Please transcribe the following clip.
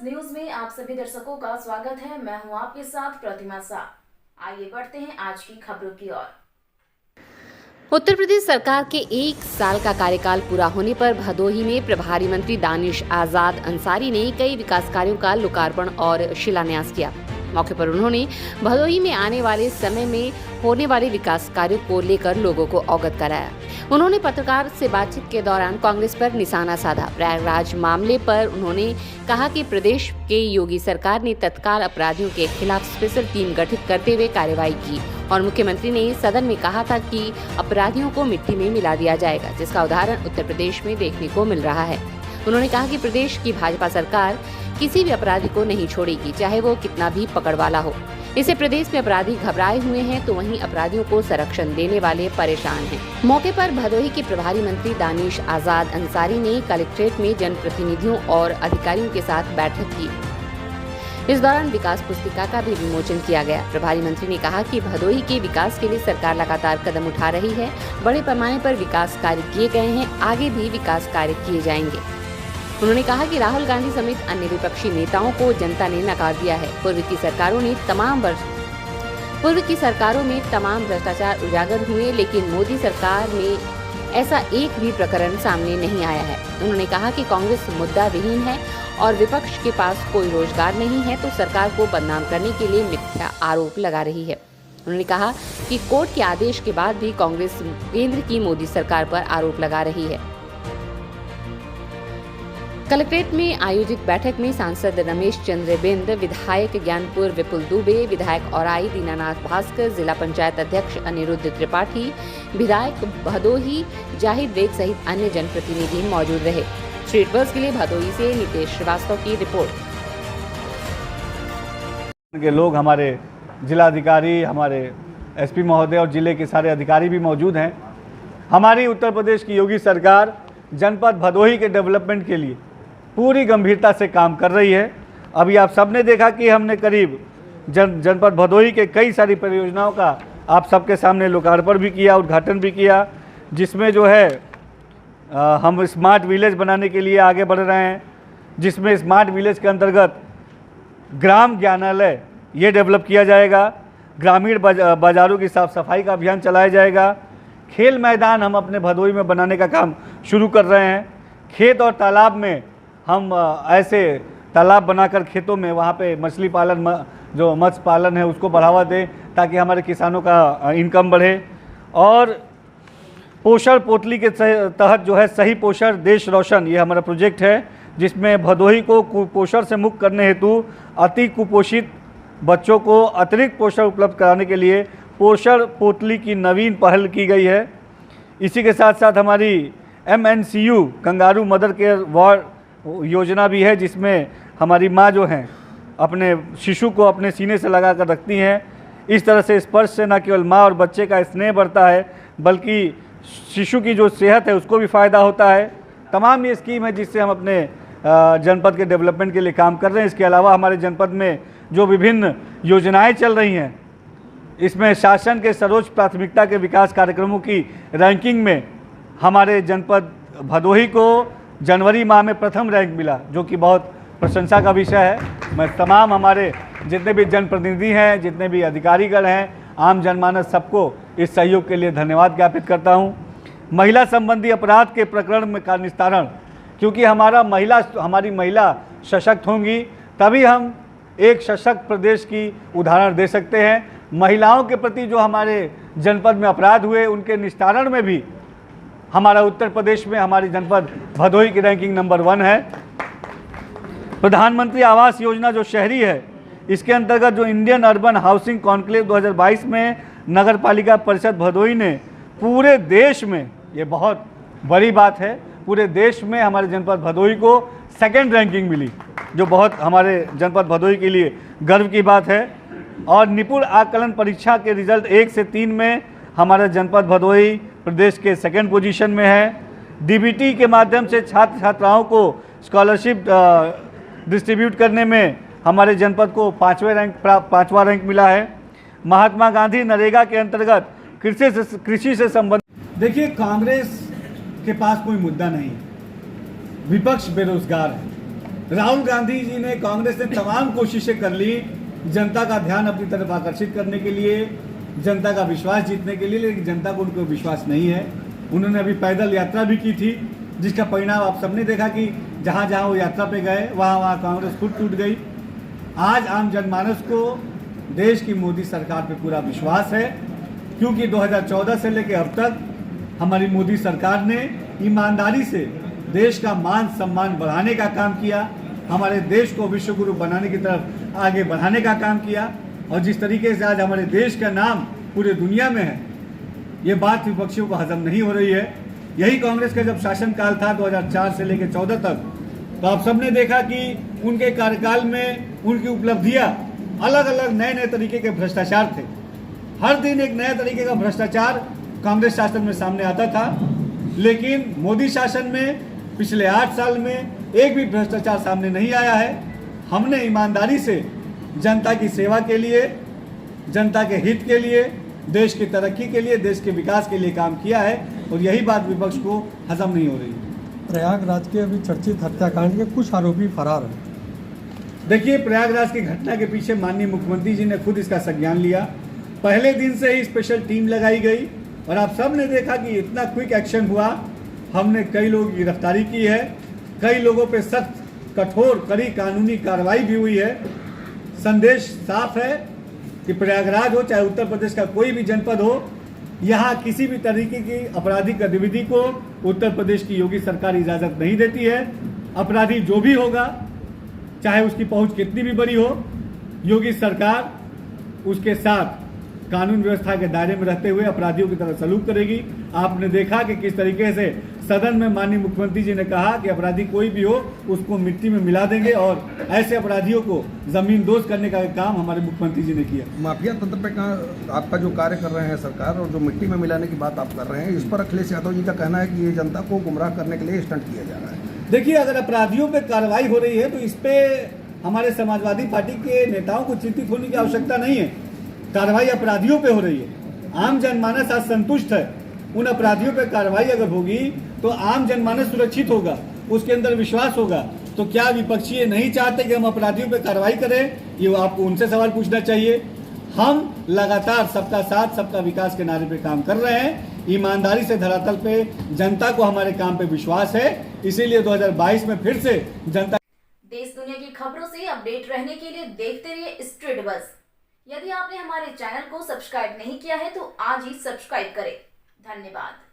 News में आप सभी दर्शकों का स्वागत है। मैं हूं आपके साथ प्रतिमा शाह। आइए बढ़ते हैं आज की खबरों की ओर। उत्तर प्रदेश सरकार के 1 साल का कार्यकाल पूरा होने पर भदोही में प्रभारी मंत्री दानिश आजाद अंसारी ने कई विकास कार्यों का लोकार्पण और शिलान्यास किया। मौके पर उन्होंने भदोही में आने वाले समय में होने वाले विकास कार्यों को लेकर लोगों को अवगत कराया। उन्होंने पत्रकार से बातचीत के दौरान कांग्रेस पर निशाना साधा। प्रयागराज मामले पर उन्होंने कहा कि प्रदेश के योगी सरकार ने तत्काल अपराधियों के खिलाफ स्पेशल टीम गठित करते हुए कार्रवाई की और मुख्यमंत्री ने सदन में कहा था कि अपराधियों को मिट्टी में मिला दिया जाएगा, जिसका उदाहरण उत्तर प्रदेश में देखने को मिल रहा है। उन्होंने कहा कि प्रदेश की भाजपा सरकार किसी भी अपराधी को नहीं छोड़ेगी, चाहे वो कितना भी पकड़ वाला हो। इससे प्रदेश में अपराधी घबराए हुए हैं तो वहीं अपराधियों को संरक्षण देने वाले परेशान हैं। मौके पर भदोही के प्रभारी मंत्री दानिश आजाद अंसारी ने कलेक्ट्रेट में जनप्रतिनिधियों और अधिकारियों के साथ बैठक की। इस दौरान विकास पुस्तिका का भी विमोचन किया गया। प्रभारी मंत्री ने कहा कि भदोही के विकास के लिए सरकार लगातार कदम उठा रही है। बड़े पैमाने पर विकास कार्य किए गए हैं, आगे भी विकास कार्य किए जाएंगे। उन्होंने कहा कि राहुल गांधी समेत अन्य विपक्षी नेताओं को जनता ने नकार दिया है। पूर्व की सरकारों में तमाम भ्रष्टाचार उजागर हुए, लेकिन मोदी सरकार में ऐसा एक भी प्रकरण सामने नहीं आया है। उन्होंने कहा कि कांग्रेस मुद्दा विहीन है और विपक्ष के पास कोई रोजगार नहीं है, तो सरकार को बदनाम करने के लिए मिथ्या आरोप लगा रही है। उन्होंने कहा कि कोर्ट के आदेश के बाद भी कांग्रेस केंद्र की मोदी सरकार पर आरोप लगा रही है। कलेक्ट्रेट में आयोजित बैठक में सांसद रमेश चंद्र बिंद, विधायक ज्ञानपुर विपुल दुबे, विधायक औराई दीनानाथ भास्कर, जिला पंचायत अध्यक्ष अनिरुद्ध त्रिपाठी, विधायक भदोही जाहिद बेग सहित अन्य जनप्रतिनिधि मौजूद रहे। स्ट्रीट बस के लिए भदोही से नितेश श्रीवास्तव की रिपोर्ट। के लोग, हमारे जिलाधिकारी, हमारे एसपी महोदय और जिले के सारे अधिकारी भी मौजूद हैं। हमारी उत्तर प्रदेश की योगी सरकार जनपद भदोही के डेवलपमेंट के लिए पूरी गंभीरता से काम कर रही है। अभी आप सबने देखा कि हमने करीब जनपद भदोही के कई सारी परियोजनाओं का आप सबके सामने लोकार्पण भी किया, उद्घाटन भी किया, जिसमें जो है हम स्मार्ट विलेज बनाने के लिए आगे बढ़ रहे हैं, जिसमें स्मार्ट विलेज के अंतर्गत ग्राम ज्ञानालय ये डेवलप किया जाएगा, ग्रामीण बाज़ारों की साफ सफाई का अभियान चलाया जाएगा, खेल मैदान हम अपने भदोही में बनाने का काम शुरू कर रहे हैं। खेत और तालाब में हम ऐसे तालाब बनाकर खेतों में वहाँ पे मछली पालन, जो मत्स्य पालन है, उसको बढ़ावा दें ताकि हमारे किसानों का इनकम बढ़े। और पोषण पोटली के तहत जो है सही पोषण देश रोशन, ये हमारा प्रोजेक्ट है, जिसमें भदोही को कुपोषण से मुक्त करने हेतु अति कुपोषित बच्चों को अतिरिक्त पोषण उपलब्ध कराने के लिए पोषण पोटली की नवीन पहल की गई है। इसी के साथ साथ हमारी MNCU kangaroo mother care ward योजना भी है, जिसमें हमारी माँ जो हैं अपने शिशु को अपने सीने से लगा कर रखती हैं। इस तरह से स्पर्श से न केवल माँ और बच्चे का स्नेह बढ़ता है, बल्कि शिशु की जो सेहत है उसको भी फ़ायदा होता है। तमाम ये स्कीम है जिससे हम अपने जनपद के डेवलपमेंट के लिए काम कर रहे हैं। इसके अलावा हमारे जनपद में जो विभिन्न योजनाएं चल रही हैं, इसमें शासन के सर्वोच्च प्राथमिकता के विकास कार्यक्रमों की रैंकिंग में हमारे जनपद भदोही को जनवरी माह में प्रथम रैंक मिला, जो कि बहुत प्रशंसा का विषय है। मैं तमाम हमारे जितने भी जनप्रतिनिधि हैं, जितने भी अधिकारीगण हैं, आम जनमानस, सबको इस सहयोग के लिए धन्यवाद ज्ञापित करता हूं। महिला संबंधी अपराध के प्रकरण में का निस्तारण, क्योंकि हमारी महिला सशक्त होंगी तभी हम एक सशक्त प्रदेश की उदाहरण दे सकते हैं। महिलाओं के प्रति जो हमारे जनपद में अपराध हुए, उनके निस्तारण में भी हमारा उत्तर प्रदेश में हमारी जनपद भदोही की रैंकिंग नंबर 1 है। प्रधानमंत्री आवास योजना जो शहरी है, इसके अंतर्गत जो इंडियन अर्बन हाउसिंग कॉन्क्लेव 2022 में नगर पालिका परिषद भदोही ने पूरे देश में, ये बहुत बड़ी बात है, पूरे देश में हमारे जनपद भदोही को सेकेंड रैंकिंग मिली, जो बहुत हमारे जनपद भदोही के लिए गर्व की बात है। और निपुण आकलन परीक्षा के रिजल्ट 1 से 3 में हमारा जनपद भदोही प्रदेश के सेकंड पोजीशन में है। DBT के माध्यम से छात्र छात्राओं को स्कॉलरशिप डिस्ट्रीब्यूट करने में हमारे जनपद को 5वां रैंक मिला है। महात्मा गांधी नरेगा के अंतर्गत कृषि से संबंधित, देखिए, कांग्रेस के पास कोई मुद्दा नहीं है, विपक्ष बेरोजगार है। राहुल गांधी जी ने, कांग्रेस ने तमाम कोशिशें कर ली जनता का ध्यान अपनी तरफ आकर्षित करने के लिए, जनता का विश्वास जीतने के लिए, लेकिन जनता को उनको विश्वास नहीं है। उन्होंने अभी पैदल यात्रा भी की थी, जिसका परिणाम आप सबने देखा कि जहाँ जहाँ वो यात्रा पे गए वहाँ कांग्रेस खुद टूट गई। आज आम जनमानस को देश की मोदी सरकार पे पूरा विश्वास है, क्योंकि 2014 से लेकर अब तक हमारी मोदी सरकार ने ईमानदारी से देश का मान सम्मान बढ़ाने का काम किया, हमारे देश को विश्व गुरु बनाने की तरफ आगे बढ़ाने का काम किया। और जिस तरीके से आज हमारे देश का नाम पूरे दुनिया में है, ये बात विपक्षियों को हजम नहीं हो रही है। यही कांग्रेस का जब शासनकाल था 2004 से लेकर 14 तक, तो आप सबने देखा कि उनके कार्यकाल में उनकी उपलब्धियां अलग अलग नए नए तरीके के भ्रष्टाचार थे। हर दिन एक नया तरीके का भ्रष्टाचार कांग्रेस शासन में सामने आता था, लेकिन मोदी शासन में पिछले 8 साल में एक भी भ्रष्टाचार सामने नहीं आया है। हमने ईमानदारी से जनता की सेवा के लिए, जनता के हित के लिए, देश की तरक्की के लिए, देश के विकास के लिए काम किया है, और यही बात विपक्ष को हजम नहीं हो रही है। प्रयागराज के अभी चर्चित हत्याकांड के कुछ आरोपी फरार हैं। देखिए, प्रयागराज की घटना के पीछे माननीय मुख्यमंत्री जी ने खुद इसका संज्ञान लिया। पहले दिन से ही स्पेशल टीम लगाई गई और आप सब ने देखा कि इतना क्विक एक्शन हुआ। हमने कई लोगों की गिरफ्तारी की है, कई लोगों पे सख्त कठोर कड़ी कानूनी कार्रवाई भी हुई है। संदेश साफ है कि प्रयागराज हो चाहे उत्तर प्रदेश का कोई भी जनपद हो, यहाँ किसी भी तरीके की आपराधिक गतिविधि को उत्तर प्रदेश की योगी सरकार इजाज़त नहीं देती है। अपराधी जो भी होगा, चाहे उसकी पहुंच कितनी भी बड़ी हो, योगी सरकार उसके साथ कानून व्यवस्था के दायरे में रहते हुए अपराधियों की तरह सलूक करेगी। आपने देखा कि किस तरीके से सदन में माननीय मुख्यमंत्री जी ने कहा कि अपराधी कोई भी हो उसको मिट्टी में मिला देंगे, और ऐसे अपराधियों को जमींदोज करने का काम हमारे मुख्यमंत्री जी ने किया। माफिया तंत्र पे आपका जो कार्य कर रहे हैं सरकार, और जो मिट्टी में मिलाने की बात आप कर रहे हैं, इस पर अखिलेश यादव जी का कहना है कि ये जनता को गुमराह करने के लिए स्टंट किया जा रहा है। देखिए, अगर अपराधियों पे कार्रवाई हो रही है तो इस पे हमारे समाजवादी पार्टी के नेताओं को चिंतित होने की आवश्यकता नहीं है। कार्रवाई अपराधियों पे हो रही है। आम जनमानस आज संतुष्ट है। उन अपराधियों पे कार्रवाई अगर होगी तो आम जनमानस सुरक्षित होगा, उसके अंदर विश्वास होगा। तो क्या विपक्षी ये नहीं चाहते कि हम अपराधियों पे कार्रवाई करें? ये आपको उनसे सवाल पूछना चाहिए। हम लगातार सबका साथ सबका विकास के नारे पे काम कर रहे हैं। ईमानदारी से धरातल पे जनता को हमारे काम पे विश्वास है, इसीलिए 2022 में फिर से जनता। देश दुनिया की खबरों से अपडेट रहने के लिए देखते रहिए स्ट्रीट बज़। यदि आपने हमारे चैनल को सब्सक्राइब नहीं किया है तो आज ही सब्सक्राइब करें। धन्यवाद।